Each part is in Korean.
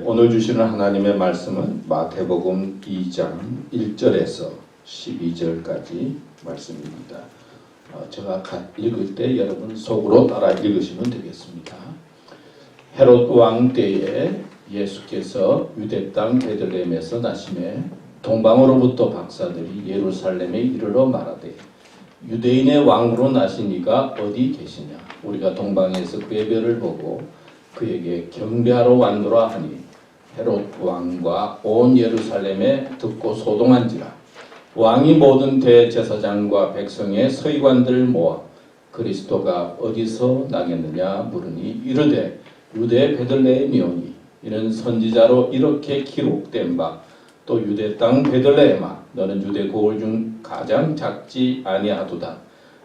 오늘 주시는 하나님의 말씀은 마태복음 2장 1절에서 12절까지 말씀입니다. 제가 읽을 때 여러분 속으로 따라 읽으시면 되겠습니다. 헤롯 왕 때에 예수께서 유대 땅 베들레헴에서 나심에 동방으로부터 박사들이 예루살렘에 이르러 말하되 유대인의 왕으로 나신 이가 어디 계시냐? 우리가 동방에서 그의 별을 보고 그에게 경배하러 왔노라 하니 헤롯 왕과 온 예루살렘에 듣고 소동한지라. 왕이 모든 대제사장과 백성의 서기관들을 모아 그리스도가 어디서 나겠느냐 물으니 이르되 유대 베들레헴이오니 이는 선지자로 이렇게 기록된 바 또 유대 땅 베들레헴아 너는 유대 고을 중 가장 작지 아니하도다.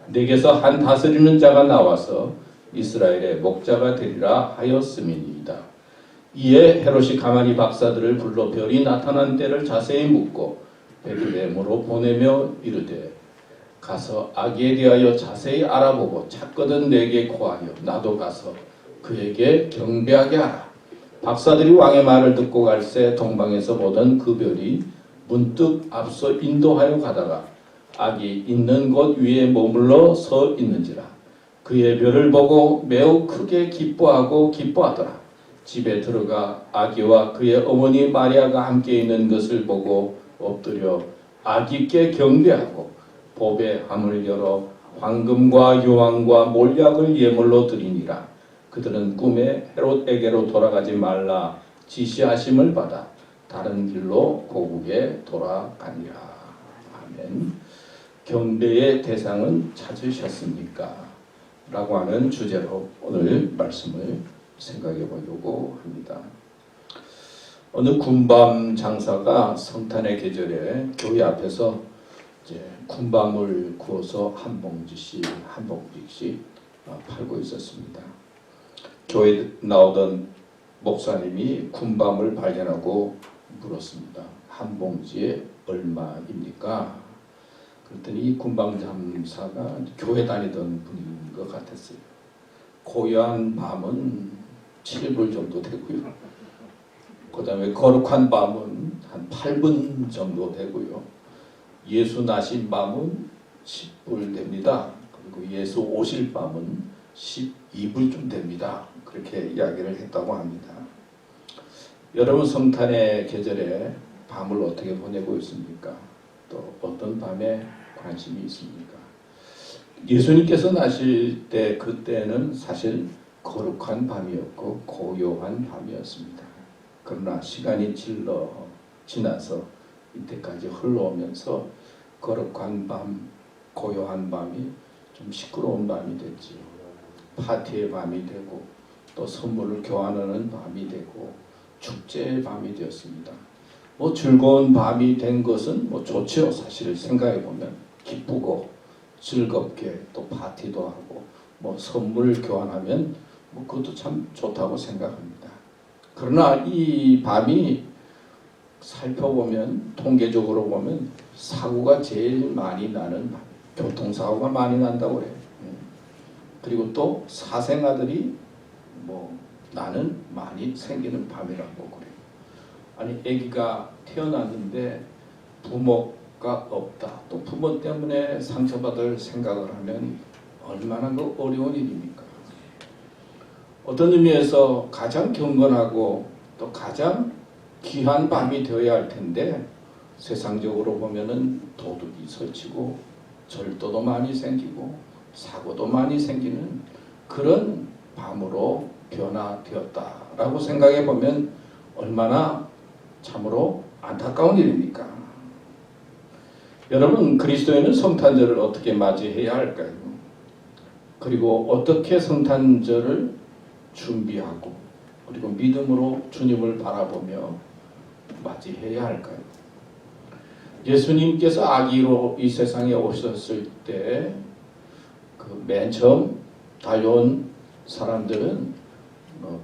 내게서 한 다스리는 자가 나와서 이스라엘의 목자가 되리라 하였음이니이다. 이에 헤롯이 가만히 박사들을 불러 별이 나타난 때를 자세히 묻고 베들레헴으로 보내며 이르되 가서 아기에 대하여 자세히 알아보고 찾거든 내게 고하여 나도 가서 그에게 경배하게 하라. 박사들이 왕의 말을 듣고 갈새 동방에서 보던 그 별이 문득 앞서 인도하여 가다가 아기 있는 곳 위에 머물러 서 있는지라. 그의 별을 보고 매우 크게 기뻐하더라. 집에 들어가 아기와 그의 어머니 마리아가 함께 있는 것을 보고 엎드려 아기께 경배하고 보배 함을 열어 황금과 유황과 몰약을 예물로 드리니라. 그들은 꿈에 헤롯에게로 돌아가지 말라 지시하심을 받아 다른 길로 고국에 돌아가니라. 아멘. 경배의 대상은 찾으셨습니까? 라고 하는 주제로 오늘 말씀을 생각해 보려고 합니다. 어느 군밤 장사가 성탄의 계절에 교회 앞에서 군밤을 구워서 한 봉지씩 팔고 있었습니다. 교회에 나오던 목사님이 군밤을 발견하고 물었습니다. 한 봉지에 얼마입니까? 그랬더니 이 군밤 장사가 교회 다니던 분인 것 같았어요. 고요한 밤은 7불 정도 되고요. 그 다음에 거룩한 밤은 한 8분 정도 되고요. 예수 나신 밤은 10불 됩니다. 그리고 예수 오실 밤은 12불 됩니다. 그렇게 이야기를 했다고 합니다. 여러분 성탄의 계절에 밤을 어떻게 보내고 있습니까? 또 어떤 밤에 관심이 있습니까? 예수님께서 나실 때 그때는 사실 거룩한 밤이었고 고요한 밤이었습니다. 그러나 시간이 지나서 이때까지 흘러오면서 거룩한 밤, 고요한 밤이 좀 시끄러운 밤이 됐지요. 파티의 밤이 되고 또 선물을 교환하는 밤이 되고 축제의 밤이 되었습니다. 즐거운 밤이 된 것은 좋죠. 사실 생각해 보면 기쁘고 즐겁게 또 파티도 하고 선물 교환하면 그것도 참 좋다고 생각합니다. 그러나 이 밤이 살펴보면 통계적으로 보면 사고가 제일 많이 나는 밤, 교통사고가 많이 난다고 그래요. 그리고 또 사생아들이 나는 많이 생기는 밤이라고 그래요. 아니 아기가 태어났는데 부모가 없다. 또 부모 때문에 상처받을 생각을 하면 얼마나 어려운 일입니까? 어떤 의미에서 가장 경건하고 또 가장 귀한 밤이 되어야 할 텐데 세상적으로 보면은 도둑이 설치고 절도도 많이 생기고 사고도 많이 생기는 그런 밤으로 변화되었다라고 생각해 보면 얼마나 참으로 안타까운 일입니까? 여러분 그리스도인은 성탄절을 어떻게 맞이해야 할까요? 그리고 어떻게 성탄절을 준비하고 그리고 믿음으로 주님을 바라보며 맞이해야 할까요? 예수님께서 아기로 이 세상에 오셨을 때 맨 처음 달려온 사람들은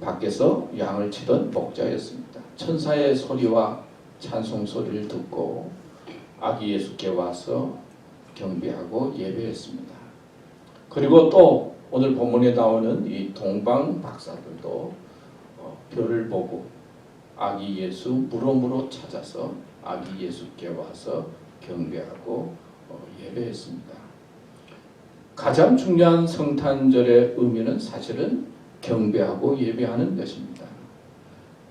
밖에서 양을 치던 목자였습니다. 천사의 소리와 찬송 소리를 듣고 아기 예수께 와서 경배하고 예배했습니다. 그리고 또 오늘 본문에 나오는 이 동방 박사들도 별을 보고 아기 예수 무덤으로 찾아서 아기 예수께 와서 경배하고 예배했습니다. 가장 중요한 성탄절의 의미는 사실은 경배하고 예배하는 것입니다.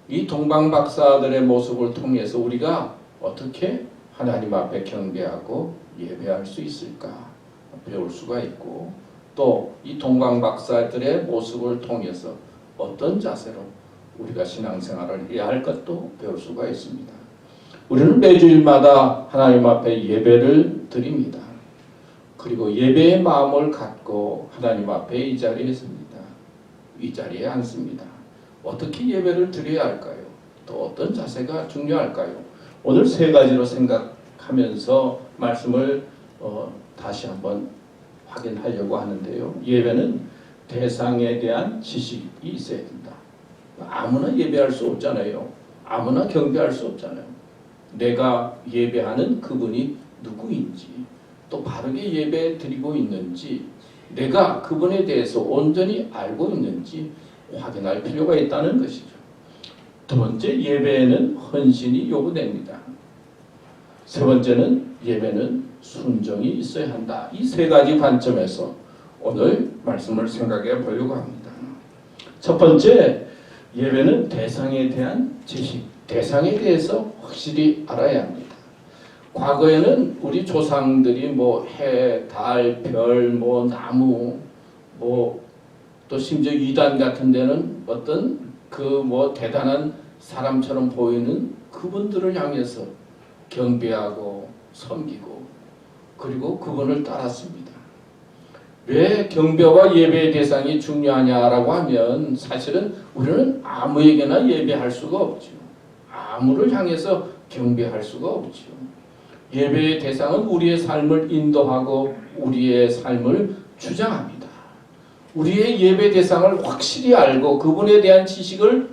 이 동방박사들의 모습을 통해서 우리가 어떻게 하나님 앞에 경배하고 예배할 수 있을까 배울 수가 있고, 또 이 동방박사들의 모습을 통해서 어떤 자세로 우리가 신앙생활을 해야 할 것도 배울 수가 있습니다. 우리는 매주일마다 하나님 앞에 예배를 드립니다. 그리고 예배의 마음을 갖고 하나님 앞에 이 자리에 섭니다. 이 자리에 앉습니다. 어떻게 예배를 드려야 할까요? 또 어떤 자세가 중요할까요? 오늘 세 가지로 생각하면서 말씀을 다시 한번 확인하려고 하는데요. 예배는 대상에 대한 지식이 있어야 된다. 아무나 예배할 수 없잖아요. 아무나 경배할 수 없잖아요. 내가 예배하는 그분이 누구인지, 또 바르게 예배 드리고 있는지, 내가 그분에 대해서 온전히 알고 있는지 확인할 필요가 있다는 것이죠. 두 번째, 예배에는 헌신이 요구됩니다. 세 번째는 예배는 순종이 있어야 한다. 이 세 가지 관점에서 오늘 말씀을 생각해 보려고 합니다. 첫 번째, 예배는 대상에 대한 지식, 대상에 대해서 확실히 알아야 합니다. 과거에는 우리 조상들이 해, 달, 별, 나무, 또 심지어 이단 같은 데는 어떤 대단한 사람처럼 보이는 그분들을 향해서 경배하고 섬기고 그리고 그분을 따랐습니다. 왜 경배와 예배의 대상이 중요하냐라고 하면 사실은 우리는 아무에게나 예배할 수가 없죠. 아무를 향해서 경배할 수가 없죠. 예배의 대상은 우리의 삶을 인도하고 우리의 삶을 주장합니다. 우리의 예배 대상을 확실히 알고 그분에 대한 지식을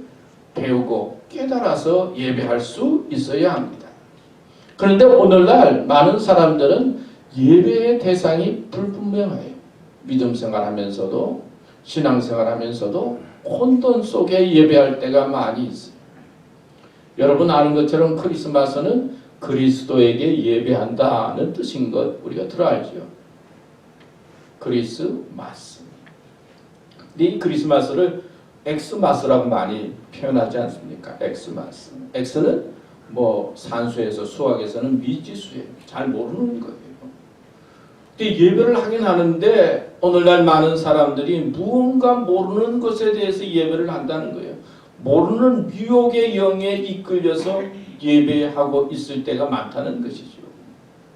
배우고 깨달아서 예배할 수 있어야 합니다. 그런데 오늘날 많은 사람들은 예배의 대상이 불분명해요. 믿음 생활하면서도 신앙생활하면서도 혼돈 속에 예배할 때가 많이 있어요. 여러분 아는 것처럼 크리스마스는 그리스도에게 예배한다는 뜻인 것 우리가 들어 알죠. 크리스마스. 이 크리스마스를 엑스마스라고 많이 표현하지 않습니까? 엑스마스. 엑스는 산수에서 수학에서는 미지수예요. 잘 모르는 거예요. 근데 예배를 하긴 하는데 오늘날 많은 사람들이 무언가 모르는 것에 대해서 예배를 한다는 거예요. 모르는 미혹의 영에 이끌려서 예배하고 있을 때가 많다는 것이죠.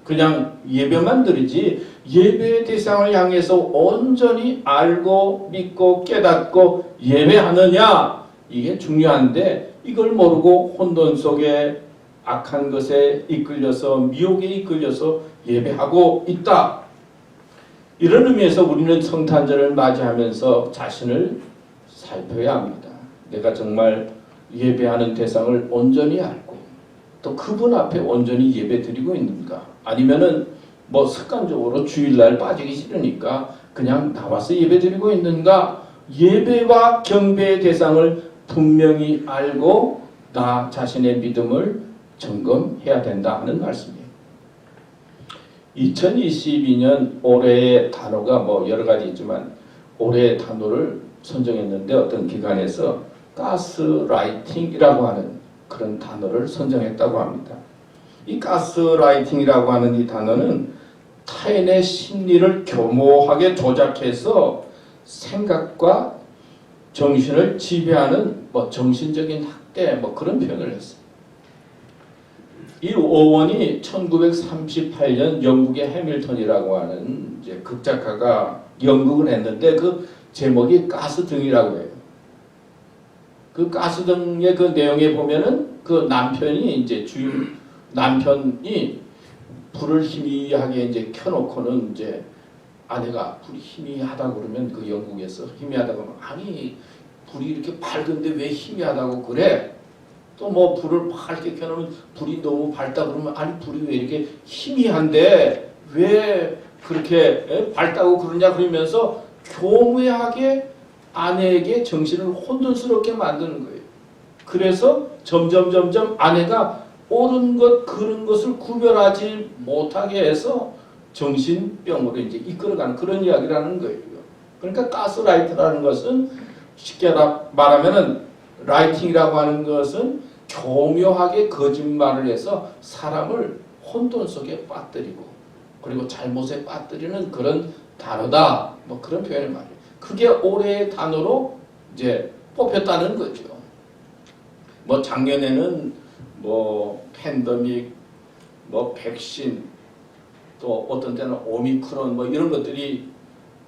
그냥 예배만 드리지 예배의 대상을 향해서 온전히 알고 믿고 깨닫고 예배하느냐, 이게 중요한데 이걸 모르고 혼돈 속에 악한 것에 이끌려서 미혹에 이끌려서 예배하고 있다. 이런 의미에서 우리는 성탄절을 맞이하면서 자신을 살펴야 합니다. 내가 정말 예배하는 대상을 온전히 알고 또 그분 앞에 온전히 예배 드리고 있는가, 아니면은 습관적으로 주일날 빠지기 싫으니까 그냥 나와서 예배 드리고 있는가. 예배와 경배의 대상을 분명히 알고 나 자신의 믿음을 점검해야 된다 하는 말씀이에요. 2022년 올해의 단어가 여러 가지 있지만 올해의 단어를 선정했는데 어떤 기관에서 가스라이팅이라고 하는 그런 단어를 선정했다고 합니다. 이 가스라이팅이라고 하는 이 단어는 타인의 심리를 교모하게 조작해서 생각과 정신을 지배하는 정신적인 학대 그런 표현을 했어요. 이 어원이 1938년 영국의 해밀턴이라고 하는 극작가가 연극을 했는데 그 제목이 가스등이라고 해요. 그 가스등의 그 내용에 보면은 그 남편이 남편이 불을 희미하게 켜놓고는 아내가 불이 희미하다 그러면 그 영국에서 희미하다 그러면 아니 불이 이렇게 밝은데 왜 희미하다고 그래? 또 불을 밝게 켜놓으면 불이 너무 밝다 그러면 아니 불이 왜 이렇게 희미한데 왜 그렇게 밝다고 그러냐 그러면서 교묘하게 아내에게 정신을 혼돈스럽게 만드는 거예요. 그래서 점점 아내가 옳은 것 그른 것을 구별하지 못하게 해서 정신병으로 이제 이끌어가는 그런 이야기라는 거예요. 그러니까 가스라이트라는 것은 쉽게 말하면은 라이팅이라고 하는 것은 교묘하게 거짓말을 해서 사람을 혼돈 속에 빠뜨리고 그리고 잘못에 빠뜨리는 그런 단어다. 뭐 그런 표현을 말해요. 그게 올해의 단어로 이제 뽑혔다는 거죠. 뭐 작년에는 뭐 팬데믹, 뭐 백신, 또 어떤 때는 오미크론 뭐 이런 것들이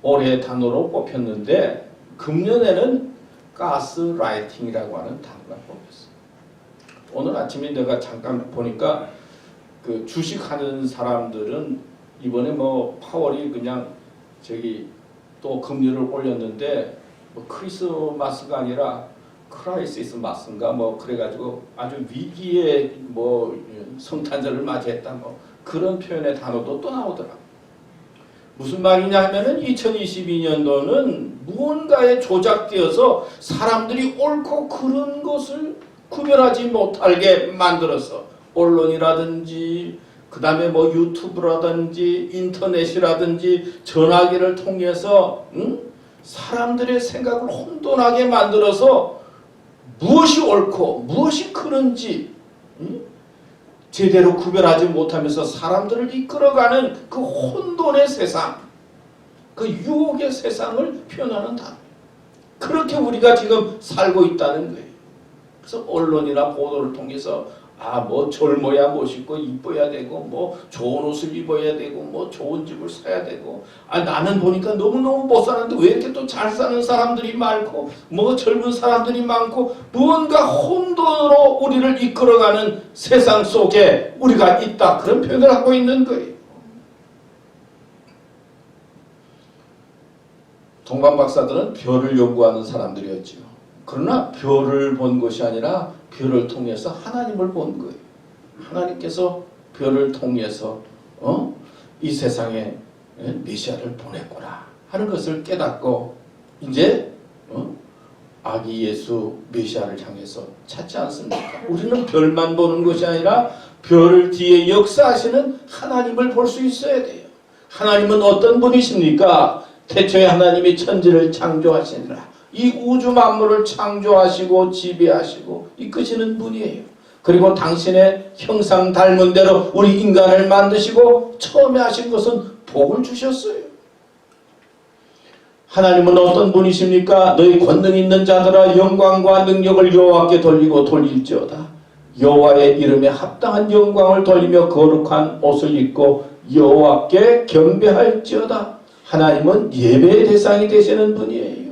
올해의 단어로 뽑혔는데 금년에는 가스라이팅이라고 하는 단어가 뽑혔어요. 오늘 아침에 내가 잠깐 보니까 그 주식하는 사람들은 이번에 뭐 파월이 그냥 저기 또 금리를 올렸는데 뭐 크리스마스가 아니라 크라이시스 마스인가 뭐 그래가지고 아주 위기의 뭐 성탄절을 맞이했다 뭐 그런 표현의 단어도 또 나오더라고. 무슨 말이냐 하면은 2022년도는 무언가에 조작되어서 사람들이 옳고 그른 것을 구별하지 못하게 만들어서 언론이라든지 그 다음에 뭐 유튜브라든지 인터넷이라든지 전화기를 통해서 사람들의 생각을 혼돈하게 만들어서 무엇이 옳고 무엇이 그른지 제대로 구별하지 못하면서 사람들을 이끌어가는 그 혼돈의 세상, 그 유혹의 세상을 표현하는 단어. 그렇게 우리가 지금 살고 있다는 거예요. 그래서 언론이나 보도를 통해서 뭐 젊어야 멋있고 이뻐야 되고 뭐 좋은 옷을 입어야 되고 뭐 좋은 집을 사야 되고 나는 보니까 너무너무 못 사는데 왜 이렇게 또 잘 사는 사람들이 많고 뭐 젊은 사람들이 많고 무언가 혼돈으로 우리를 이끌어가는 세상 속에 우리가 있다. 그런 표현을 하고 있는 거예요. 동방 박사들은 별을 연구하는 사람들이었지요. 그러나 별을 본 것이 아니라 별을 통해서 하나님을 본 거예요. 하나님께서 별을 통해서 이 세상에 메시아를 보냈구나 하는 것을 깨닫고 이제 아기 예수 메시아를 향해서 찾지 않습니까? 우리는 별만 보는 것이 아니라 별 뒤에 역사하시는 하나님을 볼 수 있어야 돼요. 하나님은 어떤 분이십니까? 태초에 하나님이 천지를 창조하시니라. 이 우주 만물을 창조하시고 지배하시고 이끄시는 분이에요. 그리고 당신의 형상 닮은 대로 우리 인간을 만드시고 처음에 하신 것은 복을 주셨어요. 하나님은 어떤 분이십니까? 너희 권능 있는 자들아 영광과 능력을 여호와께 돌리고 돌릴지어다. 여호와의 이름에 합당한 영광을 돌리며 거룩한 옷을 입고 여호와께 경배할지어다. 하나님은 예배의 대상이 되시는 분이에요.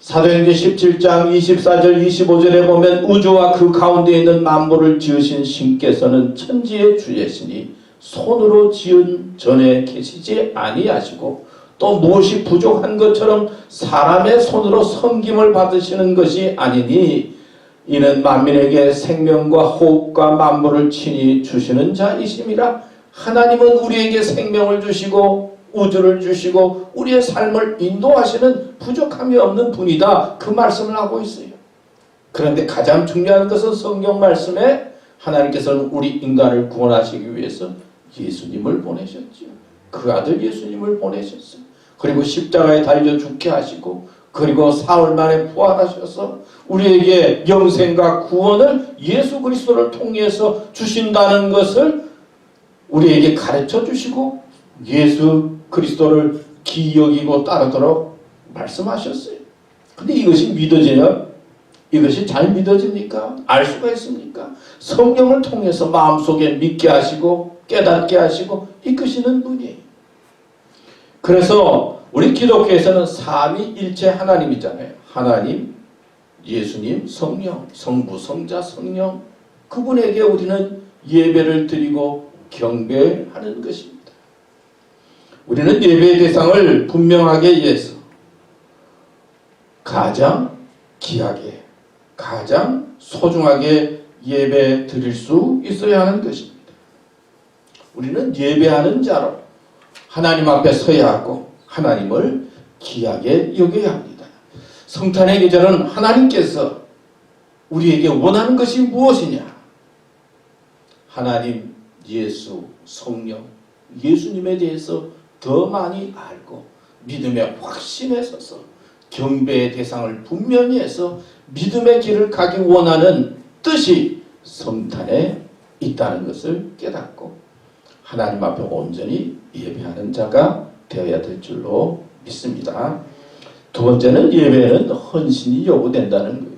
사도행전 17장 24절 25절에 보면 우주와 그 가운데 있는 만물을 지으신 신께서는 천지의 주제시니 손으로 지은 전에 계시지 아니하시고 또 무엇이 부족한 것처럼 사람의 손으로 섬김을 받으시는 것이 아니니 이는 만민에게 생명과 호흡과 만물을 친히 주시는 자이심이라. 하나님은 우리에게 생명을 주시고 우주를 주시고 우리의 삶을 인도하시는 부족함이 없는 분이다. 그 말씀을 하고 있어요. 그런데 가장 중요한 것은 성경 말씀에 하나님께서는 우리 인간을 구원하시기 위해서 예수님을 보내셨죠. 그 아들 예수님을 보내셨어요. 그리고 십자가에 달려 죽게 하시고 그리고 사흘 만에 부활하셔서 우리에게 영생과 구원을 예수 그리스도를 통해서 주신다는 것을 우리에게 가르쳐 주시고 예수 그리스도를 기여기고 따르도록 말씀하셨어요. 근데 이것이 믿어져요? 이것이 잘 믿어집니까? 알 수가 있습니까? 성령을 통해서 마음속에 믿게 하시고 깨닫게 하시고 이끄시는 분이에요. 그래서 우리 기독교에서는 삼위일체 하나님이잖아요. 하나님, 예수님, 성령, 성부, 성자, 성령 그분에게 우리는 예배를 드리고 경배하는 것입니다. 우리는 예배의 대상을 분명하게 해서 가장 귀하게 가장 소중하게 예배 드릴 수 있어야 하는 것입니다. 우리는 예배하는 자로 하나님 앞에 서야 하고 하나님을 귀하게 여겨야 합니다. 성탄의 계절은 하나님께서 우리에게 원하는 것이 무엇이냐? 하나님, 예수, 성령, 예수님에 대해서 더 많이 알고 믿음의 확신에 서서 경배의 대상을 분명히 해서 믿음의 길을 가기 원하는 뜻이 성탄에 있다는 것을 깨닫고 하나님 앞에 온전히 예배하는 자가 되어야 될 줄로 믿습니다. 두 번째는 예배는 헌신이 요구된다는 거예요.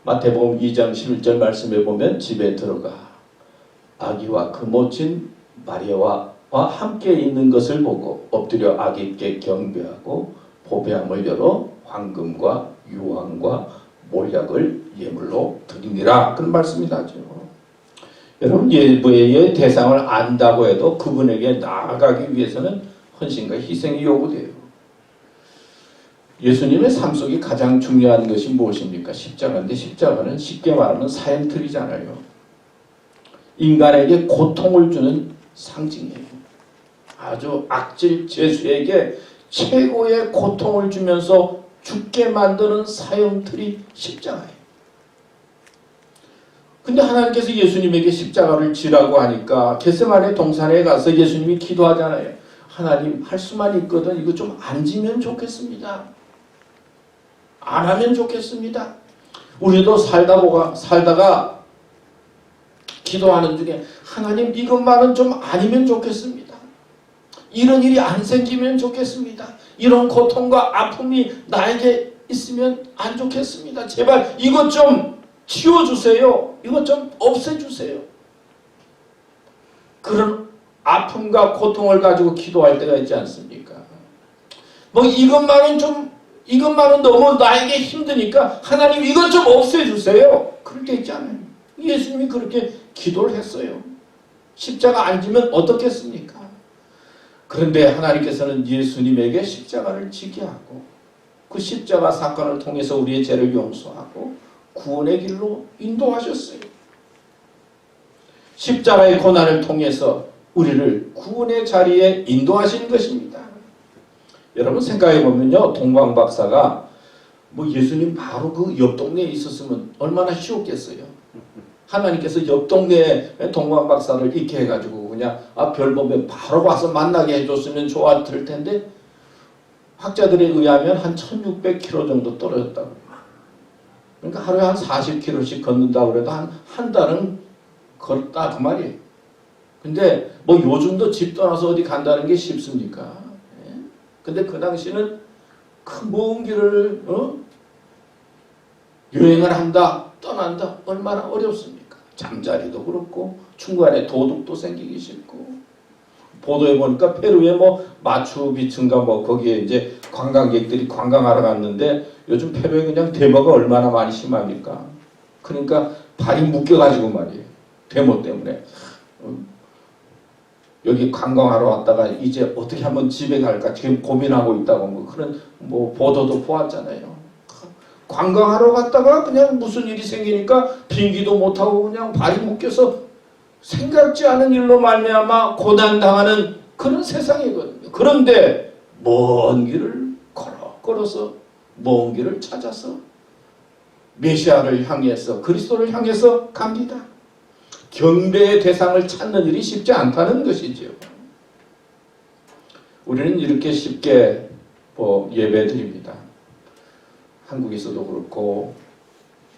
마태복음 2장 11절 말씀에 보면 집에 들어가 아기와 그 모친 마리아와 함께 있는 것을 보고 엎드려 아기께 경배하고 보배함을 열어 황금과 유황과 몰약을 예물로 드리니라. 그런 말씀이 나죠. 여러분, 예배의 대상을 안다고 해도 그분에게 나아가기 위해서는 헌신과 희생이 요구돼요. 예수님의 삶 속에 가장 중요한 것이 무엇입니까? 십자가인데 십자가는 쉽게 말하면 사형틀이잖아요. 인간에게 고통을 주는 상징이에요. 아주 악질 죄수에게 최고의 고통을 주면서 죽게 만드는 사형틀이 십자가예요. 근데 하나님께서 예수님에게 십자가를 지라고 하니까 겟세마네 동산에 가서 예수님이 기도하잖아요. 하나님, 할 수만 있거든 이거 좀 안 지면 좋겠습니다. 안 하면 좋겠습니다. 우리도 살다가 기도하는 중에 하나님 이것만은 좀 아니면 좋겠습니다. 이런 일이 안 생기면 좋겠습니다. 이런 고통과 아픔이 나에게 있으면 안 좋겠습니다. 제발 이것 좀 치워주세요. 이것 좀 없애주세요. 그런 아픔과 고통을 가지고 기도할 때가 있지 않습니까? 뭐 이것만은 너무 나에게 힘드니까 하나님 이것 좀 없애주세요. 그럴 때 있잖아요. 예수님이 그렇게 기도를 했어요. 십자가 안 지면 어떻겠습니까? 그런데 하나님께서는 예수님에게 십자가를 지게 하고 그 십자가 사건을 통해서 우리의 죄를 용서하고 구원의 길로 인도하셨어요. 십자가의 고난을 통해서 우리를 구원의 자리에 인도하신 것입니다. 여러분 생각해 보면요, 동방 박사가 뭐 예수님 바로 그 옆 동네에 있었으면 얼마나 쉬웠겠어요. 하나님께서 옆 동네에 동방 박사를 있게 해가지고 그냥 별 보면 바로 와서 만나게 해줬으면 좋았을 텐데 학자들에 의하면 한 1600km 정도 떨어졌다고. 그러니까 하루에 한 40km씩 걷는다고 해도 한 달은 걸었다 그 말이에요. 근데 뭐 요즘도 집 떠나서 어디 간다는 게 쉽습니까? 근데 그 당시는 그 먼 길을 여행을 한다, 떠난다 얼마나 어렵습니까? 잠자리도 그렇고 중간에 도둑도 생기기 싫고 보도에 보니까 페루에 뭐 마추픽추인가 뭐 거기에 이제 관광객들이 관광하러 갔는데 요즘 페루에 그냥 데모가 얼마나 많이 심합니까? 그러니까 발이 묶여가지고 말이에요. 데모 때문에. 여기 관광하러 왔다가 이제 어떻게 하면 집에 갈까 지금 고민하고 있다고 뭐 그런 뭐 보도도 보았잖아요. 관광하러 갔다가 그냥 무슨 일이 생기니까 비행기도 못하고 그냥 발이 묶여서 생각지 않은 일로 말미암아 고난당하는 그런 세상이거든요. 그런데 먼 길을 걸어서 먼 길을 찾아서 메시아를 향해서 그리스도를 향해서 갑니다. 경배의 대상을 찾는 일이 쉽지 않다는 것이지요. 우리는 이렇게 쉽게 예배드립니다. 한국에서도 그렇고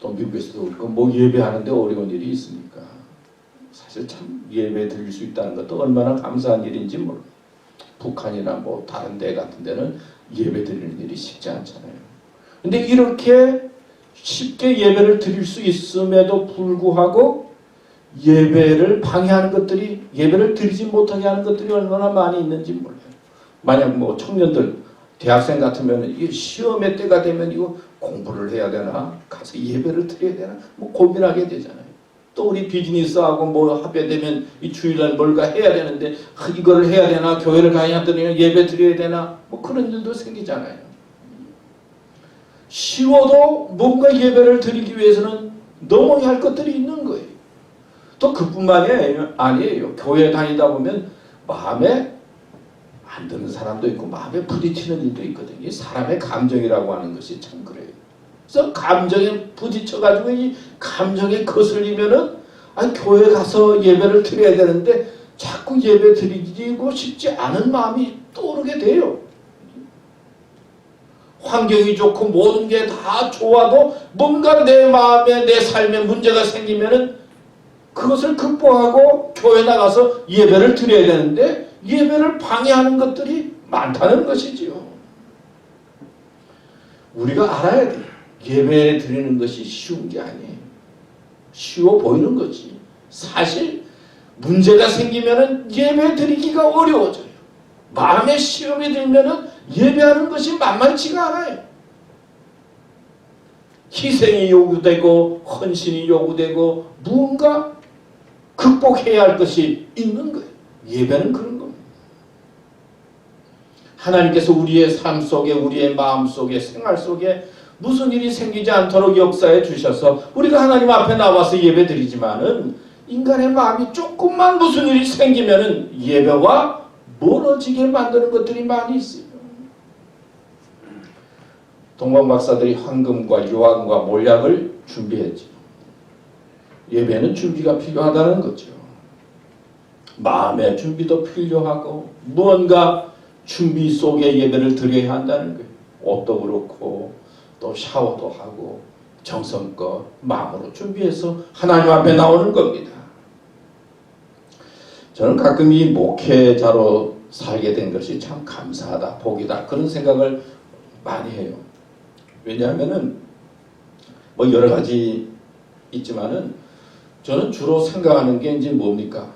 또 미국에서도 그렇고 뭐 예배하는데 어려운 일이 있습니까? 사실 참 예배 드릴 수 있다는 것도 얼마나 감사한 일인지 몰라요. 북한이나 뭐 다른 데 같은 데는 예배 드리는 일이 쉽지 않잖아요. 근데 이렇게 쉽게 예배를 드릴 수 있음에도 불구하고 예배를 방해하는 것들이 예배를 드리지 못하게 하는 것들이 얼마나 많이 있는지 몰라요. 만약 뭐 청년들 대학생 같으면 이 시험의 때가 되면 이거 공부를 해야 되나 가서 예배를 드려야 되나 뭐 고민하게 되잖아요. 또 우리 비즈니스하고 뭐 합의되면 이 주일날 뭘가 해야 되는데 이거를 해야 되나 교회를 가야 되나 예배 드려야 되나 뭐 그런 일도 생기잖아요. 쉬워도 뭔가 예배를 드리기 위해서는 넘어야 할 것들이 있는 거예요. 또 그뿐만이 아니에요. 교회 다니다 보면 마음에 안 드는 사람도 있고 마음에 부딪히는 일도 있거든요. 사람의 감정이라고 하는 것이 참 그래요. 그래서 감정에 부딪혀가지고 이 감정에 거슬리면은 교회 가서 예배를 드려야 되는데 자꾸 예배 드리고 싶지 않은 마음이 떠오르게 돼요. 환경이 좋고 모든 게 다 좋아도 뭔가 내 마음에 내 삶에 문제가 생기면은 그것을 극복하고 교회 나가서 예배를 드려야 되는데 예배를 방해하는 것들이 많다는 것이지요. 우리가 알아야 돼요. 예배 드리는 것이 쉬운 게 아니에요. 쉬워 보이는 거지. 사실 문제가 생기면은 예배 드리기가 어려워져요. 마음에 시험이 들면은 예배하는 것이 만만치가 않아요. 희생이 요구되고 헌신이 요구되고 무언가 극복해야 할 것이 있는 거예요. 예배는 그런 겁니다. 하나님께서 우리의 삶 속에 우리의 마음 속에 생활 속에 무슨 일이 생기지 않도록 역사해 주셔서 우리가 하나님 앞에 나와서 예배 드리지만은 인간의 마음이 조금만 무슨 일이 생기면은 예배와 멀어지게 만드는 것들이 많이 있어요. 동방 박사들이 황금과 유황과 몰약을 준비했죠. 예배는 준비가 필요하다는 거죠. 마음의 준비도 필요하고 무언가 준비 속에 예배를 드려야 한다는 거예요. 옷도 그렇고 또 샤워도 하고 정성껏 마음으로 준비해서 하나님 앞에 나오는 겁니다. 저는 가끔 이 목회자로 살게 된 것이 참 감사하다, 복이다 그런 생각을 많이 해요. 왜냐하면은 뭐 여러 가지 있지만은 저는 주로 생각하는 게 이제 뭡니까?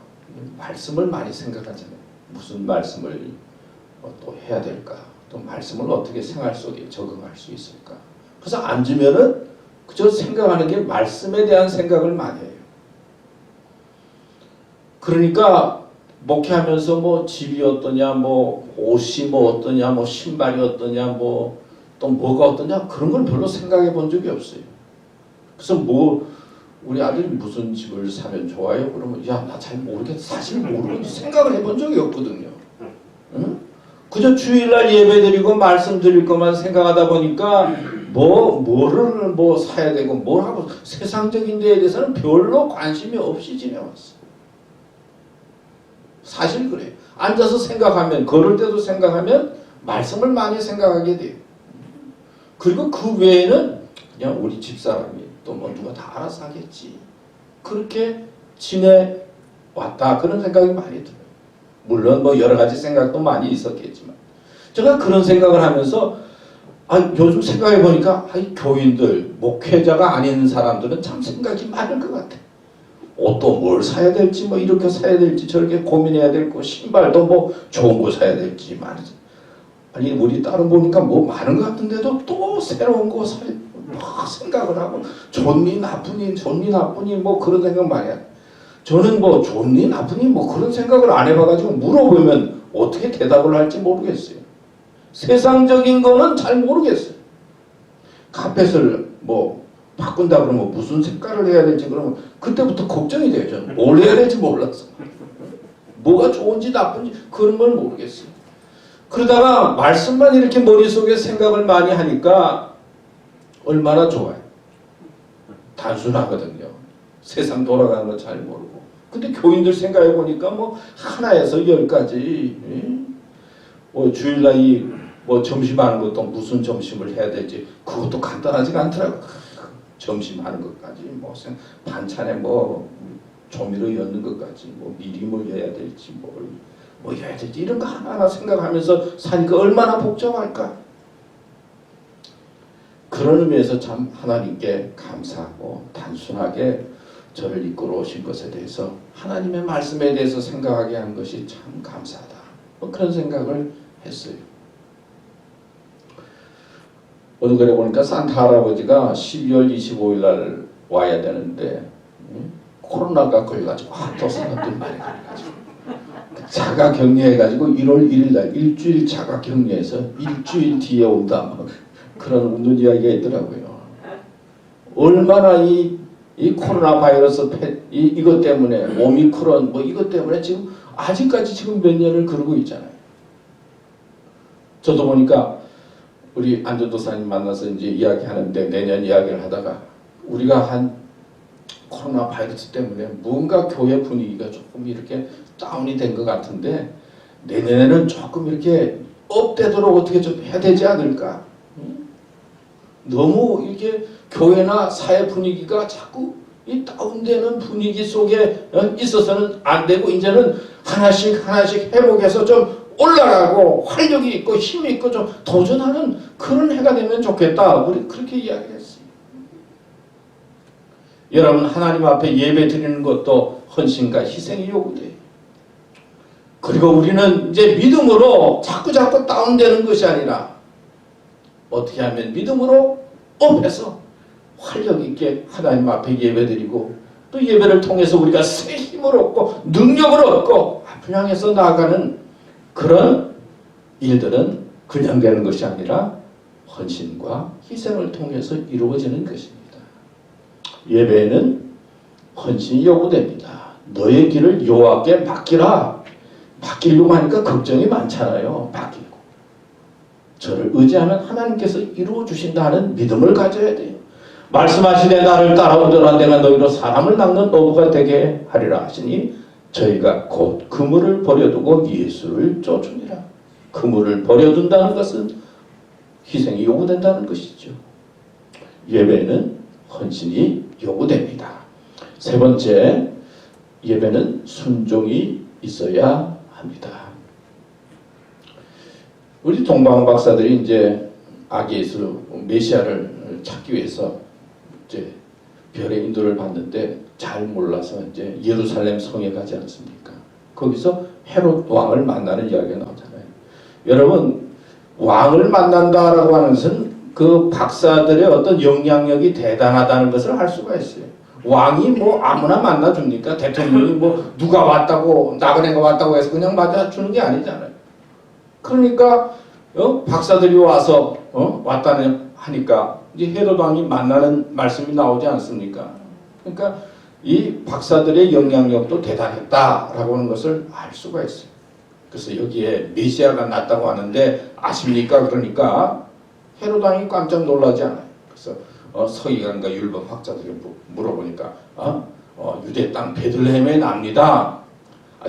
말씀을 많이 생각하잖아요. 무슨 말씀을 또 해야 될까? 또 말씀을 어떻게 생활 속에 적응할 수 있을까? 그래서 앉으면은 그저 생각하는 게 말씀에 대한 생각을 많이 해요. 그러니까 목회하면서 뭐 집이 어떠냐, 뭐 옷이 뭐 어떠냐, 뭐 신발이 어떠냐, 뭐 또 뭐가 어떠냐 그런 걸 별로 생각해 본 적이 없어요. 그래서 뭐 우리 아들이 무슨 집을 사면 좋아요? 그러면 야, 나 잘 모르겠어. 사실 모르고 생각을 해본 적이 없거든요. 응? 그저 주일날 예배드리고 말씀 드릴 것만 생각하다 보니까 뭐를 뭐 사야 되고 뭘 하고 세상적인 데에 대해서는 별로 관심이 없이 지내왔어. 사실 그래요. 앉아서 생각하면 걸을 때도 생각하면 말씀을 많이 생각하게 돼요. 그리고 그 외에는 그냥 우리 집사람이 또 뭐 누가 다 알아서 하겠지. 그렇게 지내왔다. 그런 생각이 많이 들어요. 물론 뭐 여러 가지 생각도 많이 있었겠지만 제가 그런 생각을 하면서 요즘 생각해 보니까 교인들, 목회자가 아닌 사람들은 참 생각이 많을 것 같아. 옷도 뭘 사야 될지 뭐 이렇게 사야 될지 저렇게 고민해야 될 거, 신발도 뭐 좋은 거 사야 될지 말이지. 아니 우리 딸은 보니까 뭐 많은 것 같은데도 또 새로운 거 막 생각을 하고 좋니 나쁘니 뭐 그런 생각 많이 해요. 저는 뭐 좋니 나쁘니 뭐 그런 생각을 안 해봐가지고 물어보면 어떻게 대답을 할지 모르겠어요. 세상적인 거는 잘 모르겠어요. 카펫을 뭐 바꾼다 그러면 무슨 색깔을 해야 될지 그러면 그때부터 걱정이 돼요. 저는 뭘 해야 될지 몰라서 뭐가 좋은지 나쁜지 그런 걸 모르겠어요. 그러다가 말씀만 이렇게 머릿속에 생각을 많이 하니까 얼마나 좋아요. 단순하거든요. 세상 돌아가는 거 잘 모르고. 근데 교인들 생각해 보니까 뭐 하나에서 10가지 뭐 주일날 뭐 점심하는 것도 무슨 점심을 해야 될지 그것도 간단하지가 않더라고요. 점심하는 것까지 뭐 반찬에 뭐 조미료 넣는 것까지 뭐 미리 뭘 해야 될지 뭐 해야 될지 이런 거 하나하나 생각하면서 사니까 얼마나 복잡할까. 그런 의미에서 참 하나님께 감사하고 단순하게 저를 이끌어 오신 것에 대해서 하나님의 말씀에 대해서 생각하게 한 것이 참 감사하다. 뭐 그런 생각을 했어요. 어느 글에 보니까 산타 할아버지가 12월 25일 날 와야 되는데 코로나가 걸려가지고 또 사람들이 많이 걸려가지고 자가 격리해가지고 1월 1일 날 일주일 자가 격리해서 일주일 뒤에 온다. 그런 웃는 이야기가 있더라고요. 얼마나 이 코로나 바이러스 이것 때문에 오미크론 뭐 이것 때문에 지금 아직까지 지금 몇 년을 그러고 있잖아요. 저도 보니까 우리 안전도사님 만나서 이제 이야기하는데 내년 이야기를 하다가 우리가 한 코로나 바이러스 때문에 뭔가 교회 분위기가 조금 이렇게 다운이 된 것 같은데 내년에는 조금 이렇게 업되도록 어떻게 좀 해야 되지 않을까? 너무 이게 교회나 사회 분위기가 자꾸 이 다운되는 분위기 속에 있어서는 안 되고 이제는 하나씩 회복해서 좀 올라가고 활력이 있고 힘이 있고 좀 도전하는 그런 해가 되면 좋겠다. 우리 그렇게 이야기했어요. 여러분 하나님 앞에 예배 드리는 것도 헌신과 희생이 요구돼요. 그리고 우리는 이제 믿음으로 자꾸 다운되는 것이 아니라 어떻게 하면 믿음으로 업해서 활력 있게 하나님 앞에 예배드리고 또 예배를 통해서 우리가 새 힘을 얻고 능력을 얻고 앞을 향해서 나아가는 그런 일들은 그냥 되는 것이 아니라 헌신과 희생을 통해서 이루어지는 것입니다. 예배에는 헌신이 요구됩니다. 너의 길을 여호와께 맡기라. 맡기려고 하니까 걱정이 많잖아요. 맡기고. 저를 의지하면 하나님께서 이루어 주신다 하는 믿음을 가져야 돼요. 말씀하시되 나를 따라오더라 내가 너희로 사람을 낚는 어부가 되게 하리라 하시니 저희가 곧 그물을 버려두고 예수를 쫓으니라. 그물을 버려둔다는 것은 희생이 요구된다는 것이죠. 예배는 헌신이 요구됩니다. 세 번째, 예배는 순종이 있어야 합니다. 우리 동방 박사들이 이제 아기 예수 메시아를 찾기 위해서 이제 별의 인도를 받는데 잘 몰라서 이제 예루살렘 성에 가지 않습니까? 거기서 헤롯 왕을 만나는 이야기가 나오잖아요. 여러분 왕을 만난다라고 하는 것은 그 박사들의 어떤 영향력이 대단하다는 것을 알 수가 있어요. 왕이 뭐 아무나 만나줍니까? 대통령이 뭐 누가 왔다고 나그네가 왔다고 해서 그냥 맞아주는 게 아니잖아요. 그러니까 박사들이 와서 왔다는 하니까 이제 헤롯 왕이 만나는 말씀이 나오지 않습니까? 그러니까 이 박사들의 영향력도 대단했다라고 하는 것을 알 수가 있어요. 그래서 여기에 메시아가 났다고 하는데 아십니까? 그러니까 헤롯 왕이 깜짝 놀라지 않아요. 그래서 서기관과 율법 학자들이 물어보니까 유대 땅 베들레헴에 납니다.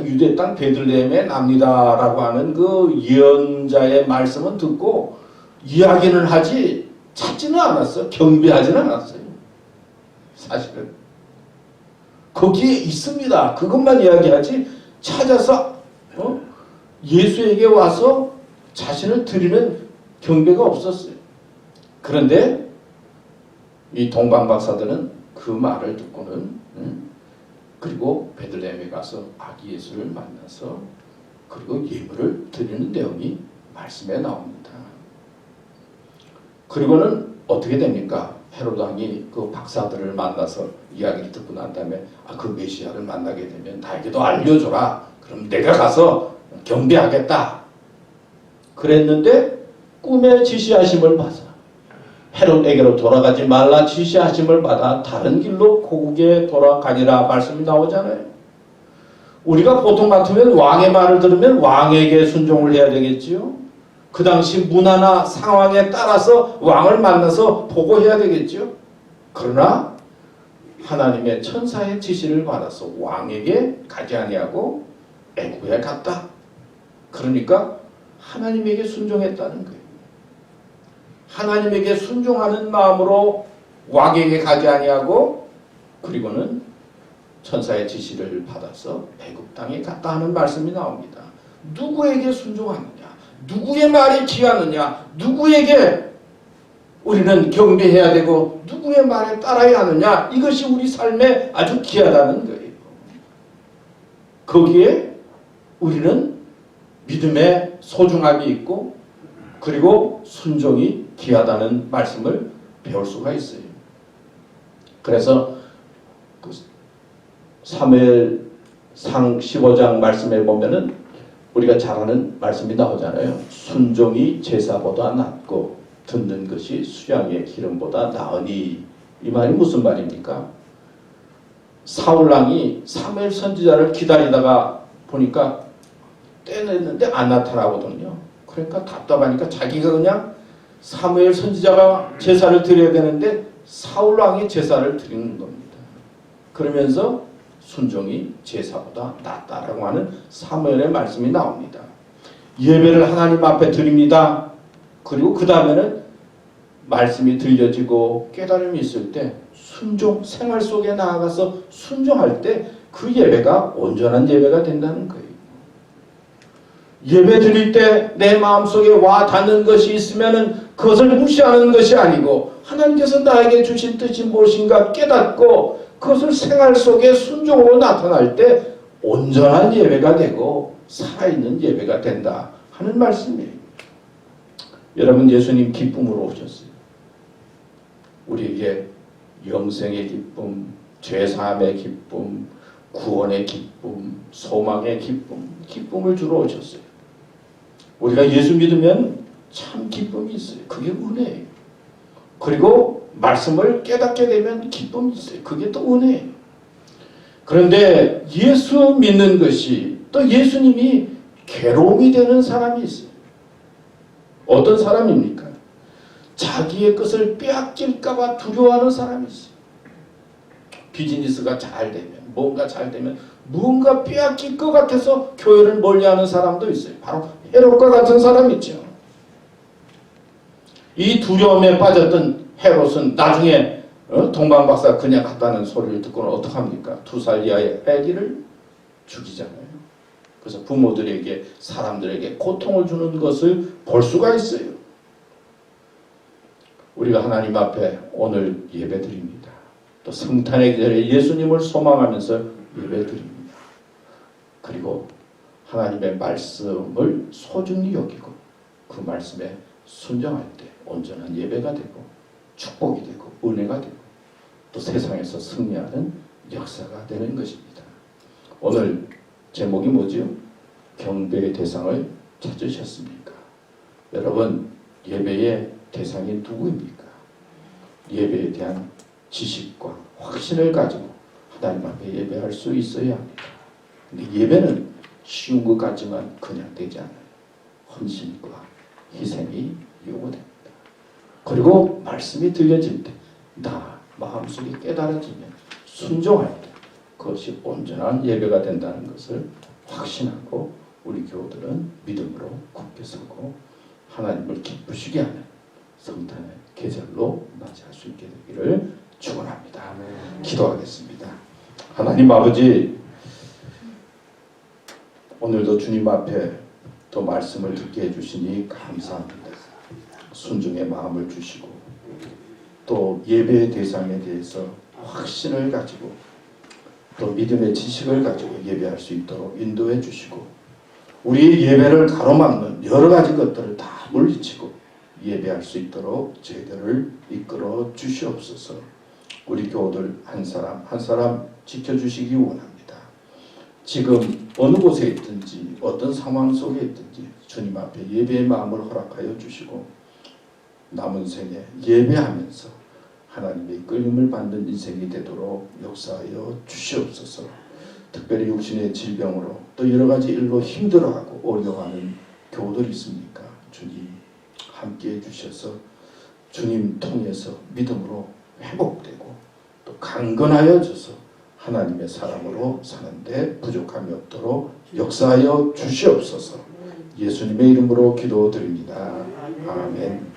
유대 땅 베들레헴에 납니다라고 하는 그 예언자의 말씀은 듣고 이야기는 하지 찾지는 않았어요. 경배하지는 않았어요. 사실은 거기에 있습니다. 그것만 이야기하지 찾아서 예수에게 와서 자신을 드리는 경배가 없었어요. 그런데 이 동방 박사들은 그 말을 듣고는 그리고 베들레헴에 가서 아기 예수를 만나서 그리고 예물을 드리는 내용이 말씀에 나옵니다. 그리고는 어떻게 됩니까? 헤롯 왕이 그 박사들을 만나서 이야기를 듣고 난 다음에 그 메시아를 만나게 되면 나에게도 알려줘라. 그럼 내가 가서 경배하겠다. 그랬는데 꿈에 지시하심을 받아 헤롯에게로 돌아가지 말라 지시하심을 받아 다른 길로 고국에 돌아가니라 말씀이 나오잖아요. 우리가 보통 같으면 왕의 말을 들으면 왕에게 순종을 해야 되겠지요. 그 당시 문화나 상황에 따라서 왕을 만나서 보고해야 되겠지요. 그러나 하나님의 천사의 지시를 받아서 왕에게 가지 아니하고 애굽에 갔다. 그러니까 하나님에게 순종했다는 거예요. 하나님에게 순종하는 마음으로 왕에게 가지 아니하고 그리고는 천사의 지시를 받아서 애굽 땅에 갔다 하는 말씀이 나옵니다. 누구에게 순종하느냐? 누구의 말이 귀하느냐? 누구에게 우리는 경배해야 되고 누구의 말에 따라야 하느냐? 이것이 우리 삶에 아주 귀하다는 거예요. 거기에 우리는 믿음의 소중함이 있고 그리고 순종이 귀하다는 말씀을 배울 수가 있어요. 그래서 그 사무엘상 15장 말씀에 보면은 우리가 잘 아는 말씀이 나오잖아요. 순종이 제사보다 낫고 듣는 것이 수양의 기름보다 나으니. 이 말이 무슨 말입니까? 사울왕이 사무엘 선지자를 기다리다가 보니까 떼냈는데 안 나타나거든요. 그러니까 답답하니까 자기가 그냥 사무엘 선지자가 제사를 드려야 되는데 사울 왕이 제사를 드리는 겁니다. 그러면서 순종이 제사보다 낫다라고 하는 사무엘의 말씀이 나옵니다. 예배를 하나님 앞에 드립니다. 그리고 그 다음에는 말씀이 들려지고 깨달음이 있을 때 순종, 생활 속에 나아가서 순종할 때 그 예배가 온전한 예배가 된다는 거예요. 예배 드릴 때 내 마음속에 와 닿는 것이 있으면 그것을 무시하는 것이 아니고 하나님께서 나에게 주신 뜻이 무엇인가 깨닫고 그것을 생활 속에 순종으로 나타날 때 온전한 예배가 되고 살아있는 예배가 된다 하는 말씀이에요. 여러분, 예수님 기쁨으로 오셨어요. 우리에게 영생의 기쁨, 죄사함의 기쁨, 구원의 기쁨, 소망의 기쁨, 기쁨을 주러 오셨어요. 우리가 예수 믿으면 참 기쁨이 있어요. 그게 은혜예요. 그리고 말씀을 깨닫게 되면 기쁨이 있어요. 그게 또 은혜예요. 그런데 예수 믿는 것이 또 예수님이 괴로움이 되는 사람이 있어요. 어떤 사람입니까? 자기의 것을 빼앗길까봐 두려워하는 사람이 있어요. 비즈니스가 잘 되면, 뭔가 잘 되면 무언가 빼앗길 것 같아서 교회를 멀리하는 사람도 있어요. 바로 헤롯과 같은 사람이 있죠. 이 두려움에 빠졌던 헤롯은 나중에 동방박사 그냥 갔다는 소리를 듣고는 어떡합니까? 2살 이하의 아기를 죽이잖아요. 그래서 부모들에게, 사람들에게 고통을 주는 것을 볼 수가 있어요. 우리가 하나님 앞에 오늘 예배드립니다. 또 성탄의 계절에 예수님을 소망하면서 예배드립니다. 그리고 하나님의 말씀을 소중히 여기고 그 말씀에 순종할 때 온전한 예배가 되고 축복이 되고 은혜가 되고 또 세상에서 승리하는 역사가 되는 것입니다. 오늘 제목이 뭐지요? 경배의 대상을 찾으셨습니까? 여러분, 예배의 대상이 누구입니까? 예배에 대한 지식과 확신을 가지고 하나님 앞에 예배할 수 있어야 합니다. 근데 예배는 쉬운 것 같지만 그냥 되지 않아요. 헌신과 희생이 요구됩니다. 그리고 말씀이 들려질 때 나 마음속에 깨달아지면 순종할 때 그것이 온전한 예배가 된다는 것을 확신하고 우리 교우들은 믿음으로 굳게 서고 하나님을 기쁘시게 하는 성탄의 계절로 맞이할 수 있게 되기를 축원합니다. 기도하겠습니다. 하나님 아버지, 오늘도 주님 앞에 또 말씀을 듣게 해주시니 감사합니다. 순종의 마음을 주시고 또 예배의 대상에 대해서 확신을 가지고 또 믿음의 지식을 가지고 예배할 수 있도록 인도해 주시고 우리의 예배를 가로막는 여러 가지 것들을 다 물리치고 예배할 수 있도록 저희들을 이끌어 주시옵소서. 우리 교우들 한 사람 한 사람 지켜주시기 원합니다. 지금 어느 곳에 있든지 어떤 상황 속에 있든지 주님 앞에 예배의 마음을 허락하여 주시고 남은 생에 예배하면서 하나님의 이끌림을 받는 인생이 되도록 역사하여 주시옵소서. 특별히 육신의 질병으로 또 여러 가지 일로 힘들어하고 어려워하는 교우들 있습니까? 주님 함께해 주셔서 주님 통해서 믿음으로 회복되고 또 강건하여져서 하나님의 사람으로 사는데 부족함이 없도록 역사하여 주시옵소서. 예수님의 이름으로 기도드립니다. 아멘.